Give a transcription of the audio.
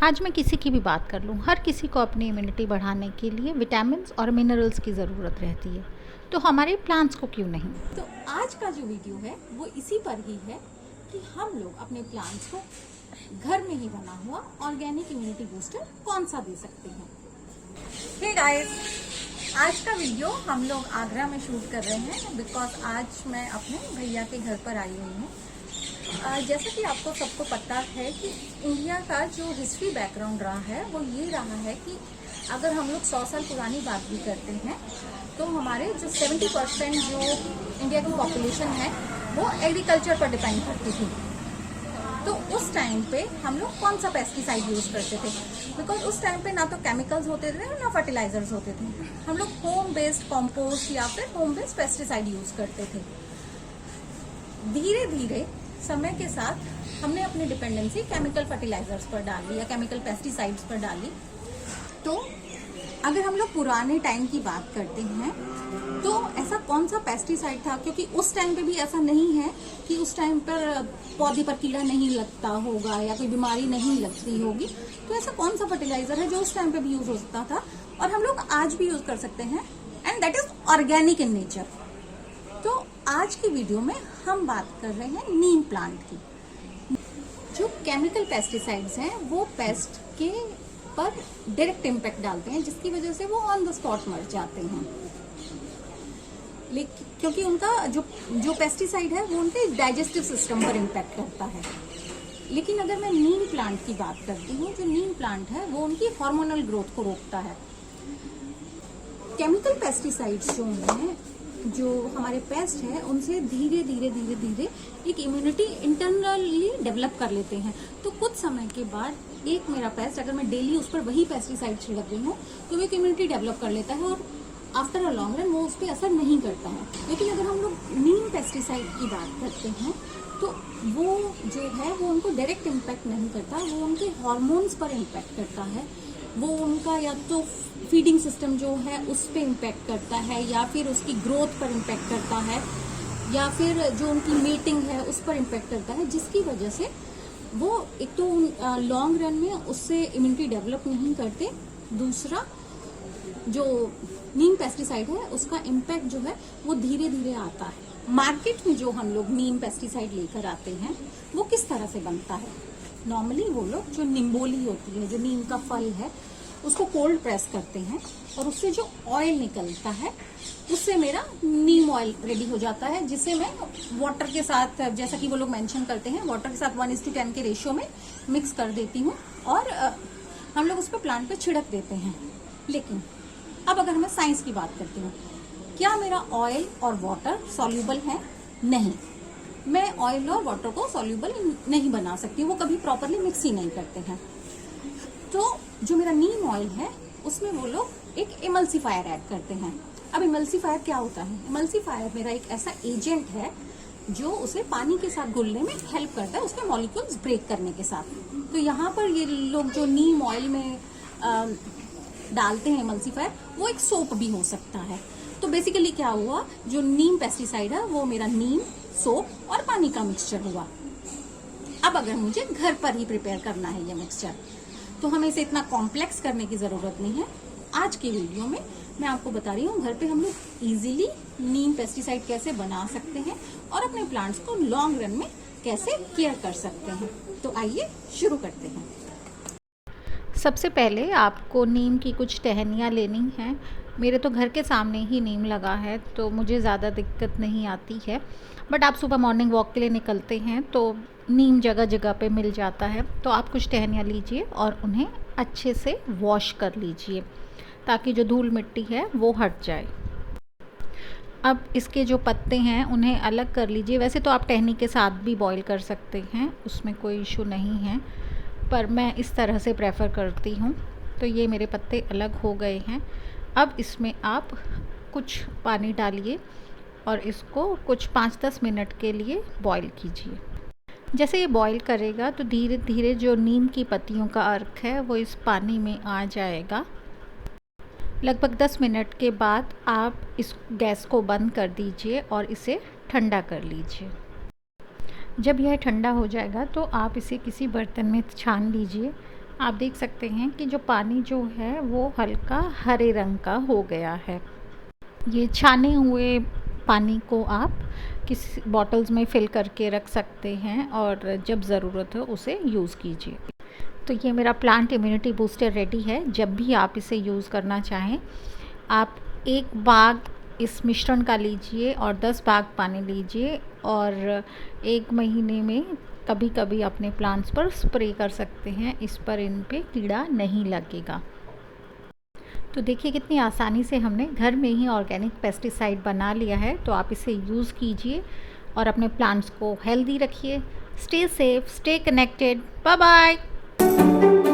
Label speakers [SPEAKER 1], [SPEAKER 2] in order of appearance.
[SPEAKER 1] आज मैं किसी की भी बात कर लूँ, हर किसी को अपनी इम्यूनिटी बढ़ाने के लिए विटामिन्स और मिनरल्स की ज़रूरत रहती है। तो हमारे प्लांट्स को क्यों नहीं।
[SPEAKER 2] तो आज का जो वीडियो है वो इसी पर ही है कि हम लोग अपने प्लांट्स को घर में ही बना हुआ ऑर्गेनिक इम्यूनिटी बूस्टर कौन सा दे सकते हैं। हे गाइस, आज का वीडियो हम लोग आगरा में शूट कर रहे हैं बिकॉज आज मैं अपने भैया के घर पर आई हुई हूँ। जैसा कि आपको सबको पता है कि इंडिया का जो हिस्ट्री बैकग्राउंड रहा है वो ये रहा है कि अगर हम लोग 100 साल पुरानी बात भी करते हैं तो हमारे जो 70% जो इंडिया की पॉपुलेशन है वो एग्रीकल्चर पर डिपेंड करती थी। तो उस टाइम पे हम लोग कौन सा पेस्टिसाइड यूज़ करते थे, बिकॉज उस टाइम पे ना तो केमिकल्स होते थे ना फर्टिलाइजर्स होते थे। हम लोग होम बेस्ड कंपोस्ट या फिर होम बेस्ड पेस्टिसाइड यूज़ करते थे। धीरे धीरे समय के साथ हमने अपनी डिपेंडेंसी केमिकल फर्टिलाइजर्स पर डाली या केमिकल पेस्टिसाइड्स पर डाली। तो अगर हम लोग पुराने टाइम की बात करते हैं तो ऐसा कौन सा पेस्टिसाइड था, क्योंकि उस टाइम पे भी ऐसा नहीं है कि उस टाइम पर पौधे पर कीड़ा नहीं लगता होगा या कोई बीमारी नहीं लगती होगी। तो ऐसा कौन सा फर्टिलाइजर है जो उस टाइम पे भी यूज होता था और हम लोग आज भी यूज कर सकते हैं, and that is organic in nature. तो आज की वीडियो में हम बात कर रहे हैं नीम प्लांट की। जो केमिकल पेस्टिसाइड्स हैं वो पेस्ट के पर डायरेक्ट इम्पैक्ट डालते हैं, जिसकी वजह से वो ऑन द स्पॉट मर जाते हैं। लेकिन क्योंकि उनका जो पेस्टिसाइड है वो उनके डाइजेस्टिव सिस्टम पर इम्पैक्ट करता है। लेकिन अगर मैं नीम प्लांट की बात करती हूँ, जो नीम प्लांट है वो उनकी हार्मोनल ग्रोथ को रोकता है। केमिकल पेस्टिसाइड्स जो हैं, जो हमारे पेस्ट है, उनसे धीरे धीरे धीरे धीरे एक इम्यूनिटी इंटरनली डेवलप कर लेते हैं। तो कुछ समय के बाद एक मेरा पेस्ट, अगर मैं डेली उस पर वही पेस्टिसाइड छिड़क रही हूँ तो वो एक इम्यूनिटी डेवलप कर लेता है और आफ्टर अ लॉन्ग रन वो उस पर असर नहीं करता है। लेकिन अगर हम लोग नीम पेस्टिसाइड की बात करते हैं तो वो जो है वो उनको डायरेक्ट इम्पैक्ट नहीं करता, वो उनके हॉर्मोन्स पर इम्पैक्ट करता है। वो उनका या तो फीडिंग सिस्टम जो है उस पर इम्पैक्ट करता है, या फिर उसकी ग्रोथ पर इम्पैक्ट करता है, या फिर जो उनकी मीटिंग है उस पर इम्पैक्ट करता है, जिसकी वजह से वो एक तो लॉन्ग रन में उससे इम्यूनिटी डेवलप नहीं करते। दूसरा, जो नीम पेस्टिसाइड है उसका इम्पैक्ट जो है वो धीरे धीरे आता है। मार्केट में जो हम लोग नीम पेस्टिसाइड लेकर आते हैं वो किस तरह से बनता है। नॉर्मली वो लोग जो निम्बोली होती है, जो नीम का फल है, उसको कोल्ड प्रेस करते हैं और उससे जो ऑयल निकलता है उससे मेरा नीम ऑयल रेडी हो जाता है, जिसे मैं वाटर के साथ, जैसा कि वो लोग मेंशन करते हैं, वाटर के साथ 1:10 के रेशियो में मिक्स कर देती हूँ और हम लोग उस पर प्लांट पे छिड़क देते हैं। लेकिन अब अगर मैं साइंस की बात करती हूँ, क्या मेरा ऑयल और वाटर सॉल्यूबल है? नहीं, मैं ऑयल और वाटर को सॉल्यूबल नहीं बना सकती, वो कभी प्रॉपरली मिक्स ही नहीं करते हैं। तो जो मेरा नीम ऑयल है उसमें वो लोग एक इमल्सिफायर ऐड करते हैं। अब इमल्सिफायर क्या होता है? इमल्सिफायर मेरा एक ऐसा एजेंट है जो उसे पानी के साथ घुलने में हेल्प करता है, उसके मॉलिक्यूल्स ब्रेक करने के साथ। तो यहाँ पर ये लोग जो नीम ऑयल में डालते हैं इमल्सिफायर, वो एक सोप भी हो सकता है। तो बेसिकली क्या हुआ, जो नीम पेस्टिसाइड है वो मेरा नीम, सोप और पानी का मिक्सचर हुआ। अब अगर मुझे घर पर ही प्रिपेयर करना है ये मिक्सचर, तो हमें इसे इतना कॉम्प्लेक्स करने की जरूरत नहीं है। आज की वीडियो में मैं आपको बता रही हूँ घर पे हम लोग इजीली नीम पेस्टिसाइड कैसे बना सकते हैं और अपने प्लांट्स को लॉन्ग रन में कैसे केयर कर सकते हैं। तो आइए शुरू करते हैं।
[SPEAKER 1] सबसे पहले आपको नीम की कुछ टहनियाँ लेनी हैं। मेरे तो घर के सामने ही नीम लगा है तो मुझे ज़्यादा दिक्कत नहीं आती है, बट आप सुबह मॉर्निंग वॉक के लिए निकलते हैं तो नीम जगह जगह पे मिल जाता है। तो आप कुछ टहनियाँ लीजिए और उन्हें अच्छे से वॉश कर लीजिए ताकि जो धूल मिट्टी है वो हट जाए। अब इसके जो पत्ते हैं उन्हें अलग कर लीजिए। वैसे तो आप टहनी के साथ भी बॉईल कर सकते हैं, उसमें कोई इशू नहीं है, पर मैं इस तरह से प्रेफर करती हूँ। तो ये मेरे पत्ते अलग हो गए हैं। अब इसमें आप कुछ पानी डालिए और इसको कुछ 5-10 मिनट के लिए बॉईल कीजिए। जैसे ये बॉईल करेगा तो धीरे धीरे जो नीम की पत्तियों का अर्क है वो इस पानी में आ जाएगा। लगभग 10 मिनट के बाद आप इस गैस को बंद कर दीजिए और इसे ठंडा कर लीजिए। जब यह ठंडा हो जाएगा तो आप इसे किसी बर्तन में छान लीजिए आप देख सकते हैं कि जो पानी जो है वो हल्का हरे रंग का हो गया है। ये छाने हुए पानी को आप किसी बॉटल्स में फ़िल करके रख सकते हैं और जब ज़रूरत हो उसे यूज़ कीजिए। तो ये मेरा प्लांट इम्यूनिटी बूस्टर रेडी है। जब भी आप इसे यूज़ करना चाहें, आप 1 बाग इस मिश्रण का लीजिए और 10 बाग पानी लीजिए और 1 महीने में कभी-कभी अपने प्लांट्स पर स्प्रे कर सकते हैं। इस पर इन पे कीड़ा नहीं लगेगा। तो देखिए कितनी आसानी से हमने घर में ही ऑर्गेनिक पेस्टिसाइड बना लिया है। तो आप इसे यूज़ कीजिए और अपने प्लांट्स को हेल्दी रखिए। Stay safe, stay connected. Bye bye.